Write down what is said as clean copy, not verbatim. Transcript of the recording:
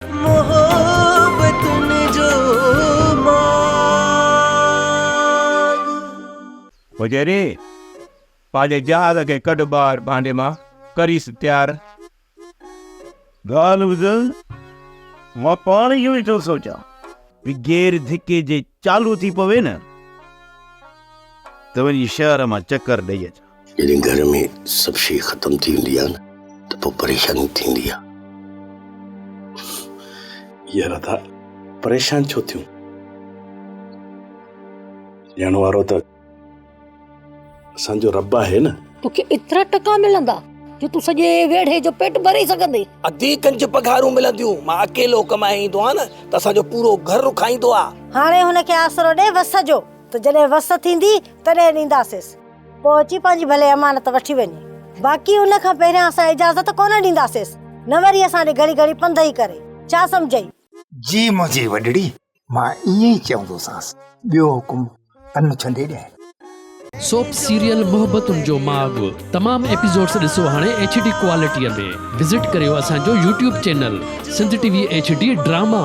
मोहब्बतुन जो मांग वजेरे पाजे जहाज के कड बार भांडे मां करीस तैयार। गाल बुझल मां पाण इहो ई थो सोचां भी गेर धिके जे चालू थी पवे न त वञी शहर मां चक्कर ॾेई अचां। जॾहिं घर में सभु शइ ख़तम थी वेंदी आहे न त पोइ परेशानी थींदी आहे। यार था परेशान छो थियूं? ॾियण वारो त असांजो रब आहे न। तोखे एतिरा टका मिलंदा जो तूं सॼे वेढ़े जो पेट भरे सघंदे? अधी कंज पघारूं मिलंदियूं, मां अकेलो कमाईंदो आहियां न त असांजो पूरो घर खाईंदो आहे। हाणे हुनखे आसरो ॾे वस जो, त जॾहिं वस थींदी तॾहिं ॾींदासीं। पोइ अची पंहिंजी भले अमानत वठी वञे। बाक़ी हुन खां पहिरियां असां इजाज़त कोन ॾींदासीं, न वरी असां ॾे घड़ी घड़ी पंध ई करे। छा सम्झई? जी मुंहिंजी वॾड़ी, मां ईअं ई चवंदोसांसि। ॿियो हुकुम अन छंडे ॾिए। सोप सीरियल मोहब्बतुन जो माग तमाम एपिसोड्स ॾिसो हाणे HD क्वालिटीअ में। विज़िट करियो असांजो YouTube channel Sindh TV HD drama.